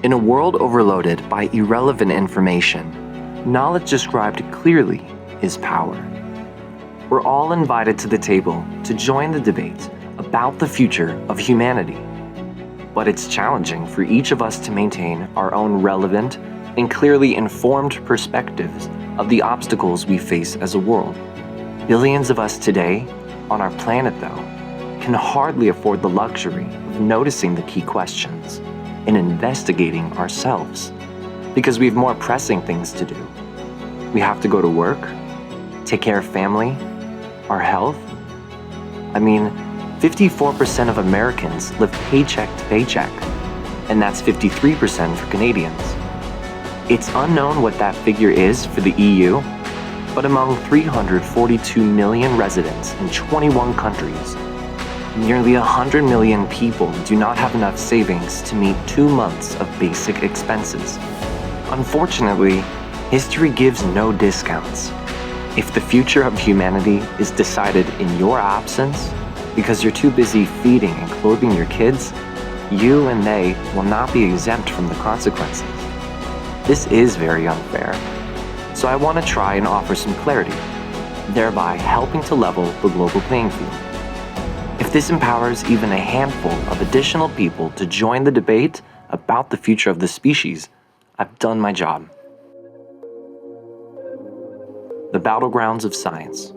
In a world overloaded by irrelevant information, knowledge described clearly is power. We're all invited to the table to join the debate about the future of humanity. But it's challenging for each of us to maintain our own relevant and clearly informed perspectives of the obstacles we face as a world. Billions of us today on our planet, though, can hardly afford the luxury of noticing the key questions and investigating ourselves because we have more pressing things to do. We have to go to work, take care of family, our health. 54% of Americans live paycheck to paycheck, and that's 53% for Canadians. It's unknown what that figure is for the EU, but among 342 million residents in 21 countries, nearly 100 million people do not have enough savings to meet 2 months of basic expenses. Unfortunately, history gives no discounts. If the future of humanity is decided in your absence because you're too busy feeding and clothing your kids, you and they will not be exempt from the consequences. This is very unfair. So I want to try and offer some clarity, thereby helping to level the global playing field. If this empowers even a handful of additional people to join the debate about the future of the species, I've done my job. The Battlegrounds of Science.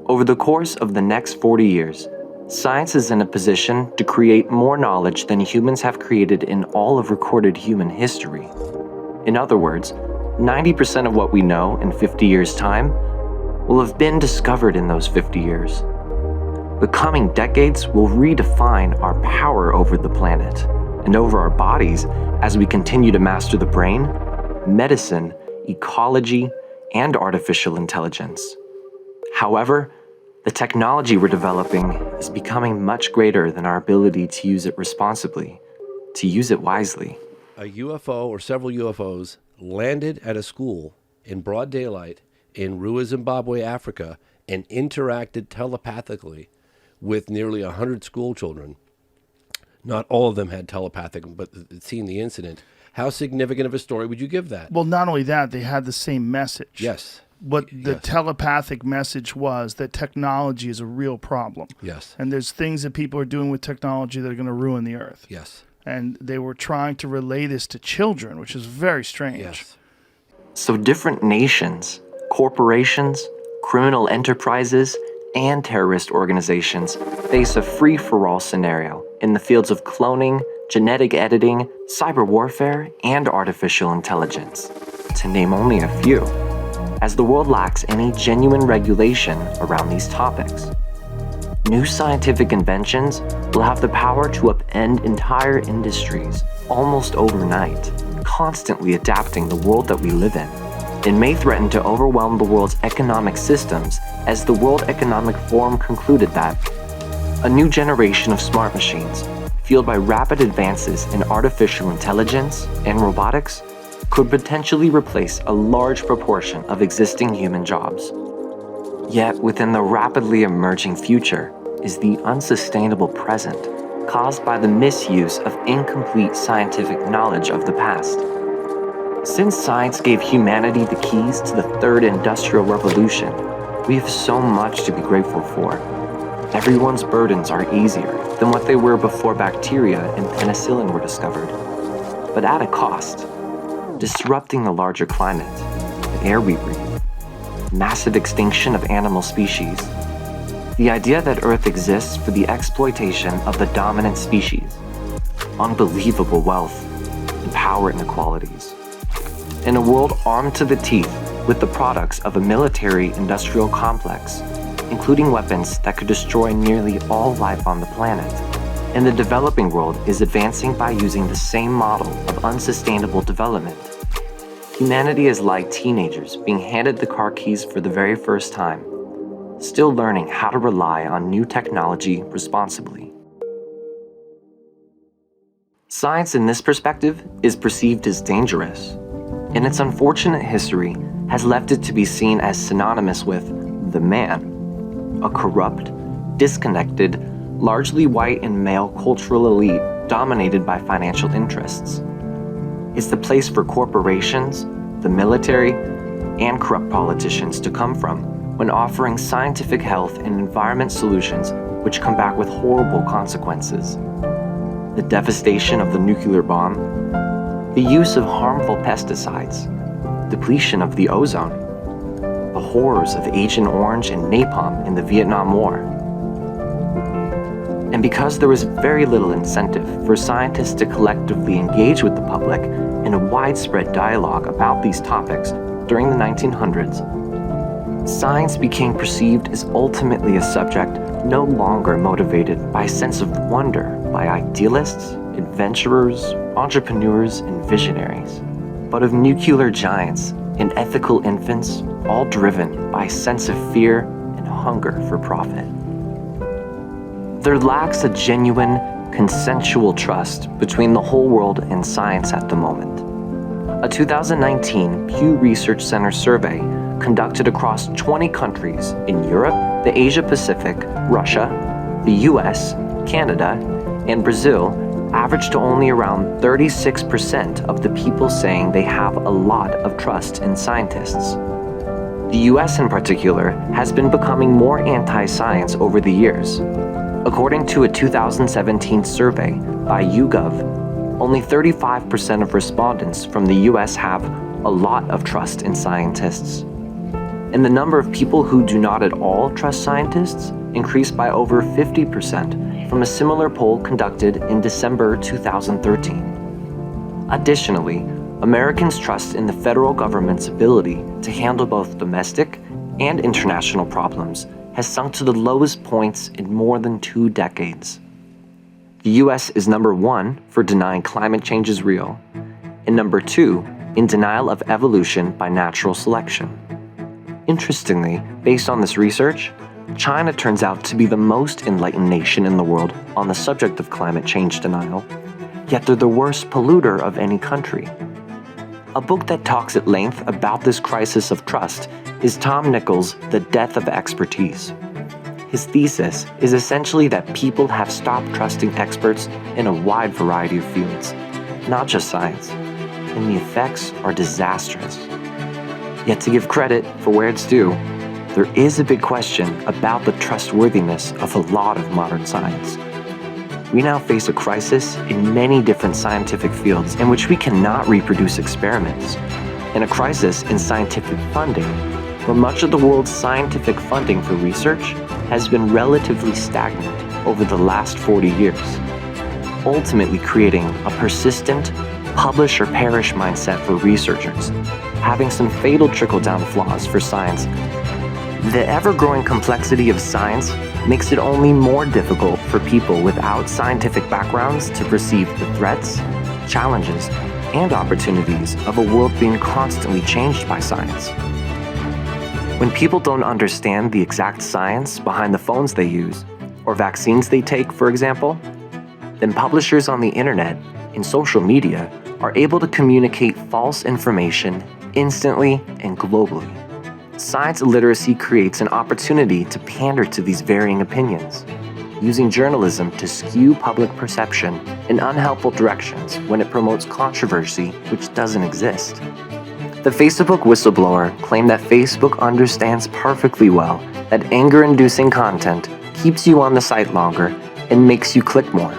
Over the course of the next 40 years, science is in a position to create more knowledge than humans have created in all of recorded human history. In other words, 90% of what we know in 50 years' time will have been discovered in those 50 years. The coming decades will redefine our power over the planet and over our bodies as we continue to master the brain, medicine, ecology, and artificial intelligence. However, the technology we're developing is becoming much greater than our ability to use it responsibly, to use it wisely. A UFO or several UFOs landed at a school in broad daylight in Rua, Zimbabwe, Africa, and interacted telepathically with nearly 100 school children. Not all of them had telepathic, but seen the incident. How significant of a story would you give that? Well, not only that, they had the same message. Yes. What the telepathic message was that technology is a real problem. Yes. And there's things that people are doing with technology that are going to ruin the earth. Yes. And they were trying to relay this to children, which is very strange. Yes. So different nations, corporations, criminal enterprises, and terrorist organizations face a free-for-all scenario in the fields of cloning, genetic editing, cyber warfare, and artificial intelligence, to name only a few, as the world lacks any genuine regulation around these topics. New scientific inventions will have the power to upend entire industries almost overnight, constantly adapting the world that we live in. It may threaten to overwhelm the world's economic systems, as the World Economic Forum concluded that a new generation of smart machines, fueled by rapid advances in artificial intelligence and robotics, could potentially replace a large proportion of existing human jobs. Yet within the rapidly emerging future is the unsustainable present, caused by the misuse of incomplete scientific knowledge of the past. Since science gave humanity the keys to the third industrial revolution, we have so much to be grateful for. Everyone's burdens are easier than what they were before bacteria and penicillin were discovered, but at a cost, disrupting the larger climate, the air we breathe, massive extinction of animal species, the idea that Earth exists for the exploitation of the dominant species, unbelievable wealth, and power inequalities. In a world armed to the teeth with the products of a military-industrial complex, including weapons that could destroy nearly all life on the planet, and the developing world is advancing by using the same model of unsustainable development. Humanity is like teenagers being handed the car keys for the very first time, still learning how to rely on new technology responsibly. Science in this perspective is perceived as dangerous, and its unfortunate history has left it to be seen as synonymous with the man, a corrupt, disconnected, largely white and male cultural elite dominated by financial interests. It's the place for corporations, the military, and corrupt politicians to come from when offering scientific health and environment solutions which come back with horrible consequences. The devastation of the nuclear bomb, the use of harmful pesticides, depletion of the ozone, the horrors of Agent Orange and napalm in the Vietnam War. And because there was very little incentive for scientists to collectively engage with the public in a widespread dialogue about these topics during the 1900s, science became perceived as ultimately a subject no longer motivated by a sense of wonder by idealists, adventurers, entrepreneurs, and visionaries, but of nuclear giants and ethical infants, all driven by a sense of fear and hunger for profit. There lacks a genuine, consensual trust between the whole world and science at the moment. A 2019 Pew Research Center survey conducted across 20 countries in Europe, the Asia Pacific, Russia, the US, Canada, and Brazil averaged to only around 36% of the people saying they have a lot of trust in scientists. The US in particular has been becoming more anti-science over the years. According to a 2017 survey by YouGov, only 35% of respondents from the US have a lot of trust in scientists. And the number of people who do not at all trust scientists increased by over 50% from a similar poll conducted in December 2013. Additionally, Americans' trust in the federal government's ability to handle both domestic and international problems has sunk to the lowest points in more than 2 decades. The US is number 1 for denying climate change is real, and number 2 in denial of evolution by natural selection. Interestingly, based on this research, China turns out to be the most enlightened nation in the world on the subject of climate change denial, yet they're the worst polluter of any country. A book that talks at length about this crisis of trust is Tom Nichols' The Death of Expertise. His thesis is essentially that people have stopped trusting experts in a wide variety of fields, not just science, and the effects are disastrous. Yet to give credit for where it's due, there is a big question about the trustworthiness of a lot of modern science. We now face a crisis in many different scientific fields in which we cannot reproduce experiments, and a crisis in scientific funding, where much of the world's scientific funding for research has been relatively stagnant over the last 40 years, ultimately creating a persistent publish or perish mindset for researchers, having some fatal trickle-down flaws for science. The ever-growing complexity of science makes it only more difficult for people without scientific backgrounds to perceive the threats, challenges, and opportunities of a world being constantly changed by science. When people don't understand the exact science behind the phones they use, or vaccines they take, for example, then publishers on the internet and social media are able to communicate false information instantly and globally. Science literacy creates an opportunity to pander to these varying opinions, using journalism to skew public perception in unhelpful directions when it promotes controversy which doesn't exist. The Facebook whistleblower claimed that Facebook understands perfectly well that anger-inducing content keeps you on the site longer and makes you click more.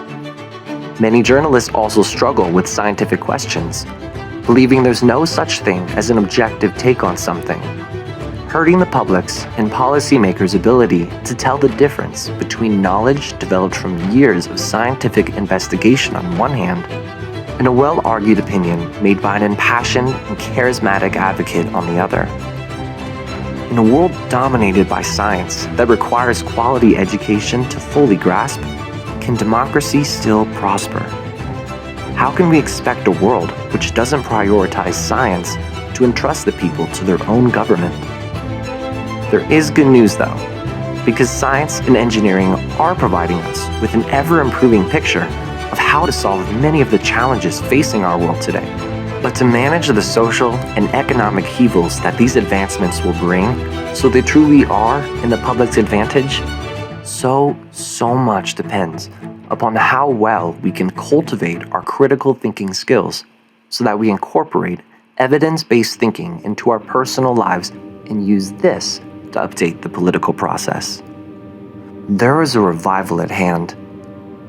Many journalists also struggle with scientific questions, believing there's no such thing as an objective take on something, hurting the public's and policymakers' ability to tell the difference between knowledge developed from years of scientific investigation on one hand, and a well-argued opinion made by an impassioned and charismatic advocate on the other. In a world dominated by science that requires quality education to fully grasp, can democracy still prosper? How can we expect a world which doesn't prioritize science to entrust the people to their own government? There is good news though, because science and engineering are providing us with an ever-improving picture of how to solve many of the challenges facing our world today. But to manage the social and economic upheavals that these advancements will bring, so they truly are in the public's advantage, so much depends upon how well we can cultivate our critical thinking skills so that we incorporate evidence-based thinking into our personal lives and use this to update the political process. There is a revival at hand.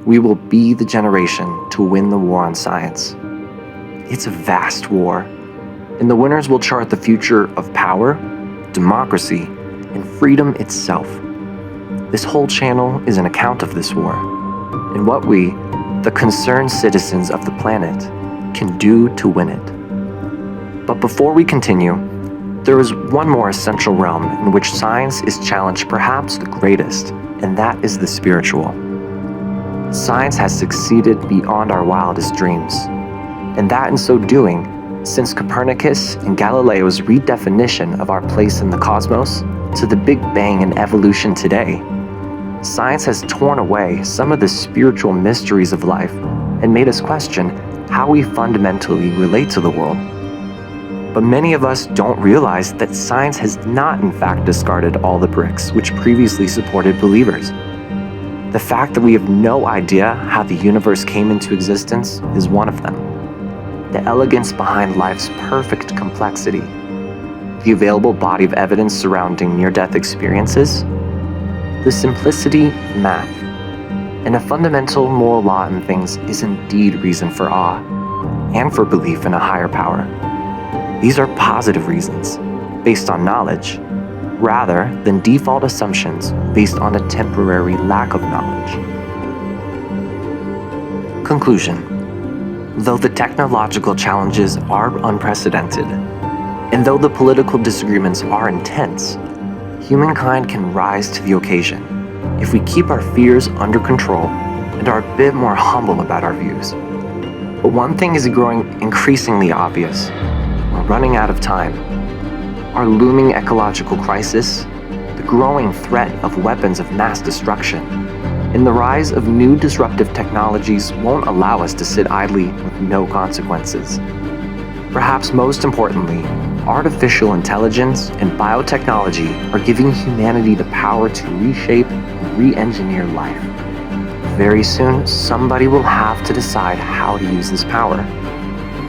We will be the generation to win the war on science. It's a vast war, and the winners will chart the future of power, democracy, and freedom itself. This whole channel is an account of this war, and what we, the concerned citizens of the planet, can do to win it. But before we continue, there is one more essential realm in which science is challenged perhaps the greatest, and that is the spiritual. Science has succeeded beyond our wildest dreams, and that in so doing, since Copernicus and Galileo's redefinition of our place in the cosmos to the Big Bang and evolution today, science has torn away some of the spiritual mysteries of life and made us question how we fundamentally relate to the world. But many of us don't realize that science has not in fact discarded all the bricks which previously supported believers. The fact that we have no idea how the universe came into existence is one of them. The elegance behind life's perfect complexity, the available body of evidence surrounding near-death experiences, the simplicity of math, and a fundamental moral law in things is indeed reason for awe and for belief in a higher power. These are positive reasons, based on knowledge, rather than default assumptions based on a temporary lack of knowledge. Conclusion. Though the technological challenges are unprecedented, and though the political disagreements are intense, humankind can rise to the occasion if we keep our fears under control and are a bit more humble about our views. But one thing is growing increasingly obvious. We're running out of time. Our looming ecological crisis, the growing threat of weapons of mass destruction, and the rise of new disruptive technologies won't allow us to sit idly with no consequences. Perhaps most importantly, artificial intelligence and biotechnology are giving humanity the power to reshape and re-engineer life. Very soon, somebody will have to decide how to use this power.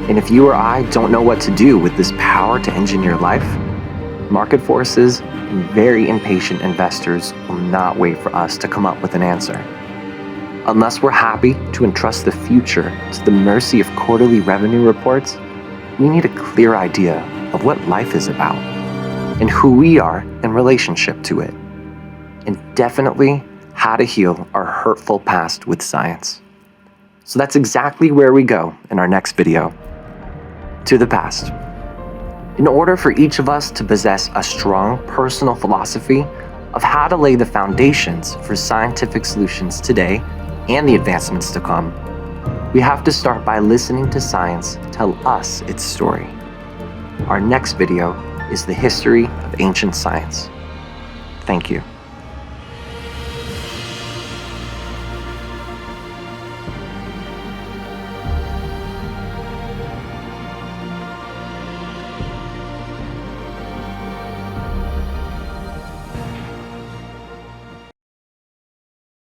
And if you or I don't know what to do with this power to engineer life, market forces and very impatient investors will not wait for us to come up with an answer. Unless we're happy to entrust the future to the mercy of quarterly revenue reports, we need a clear idea of what life is about and who we are in relationship to it, and definitely how to heal our hurtful past with science. So that's exactly where we go in our next video. To the past. In order for each of us to possess a strong personal philosophy of how to lay the foundations for scientific solutions today and the advancements to come, we have to start by listening to science tell us its story. Our next video is the history of ancient science. Thank you.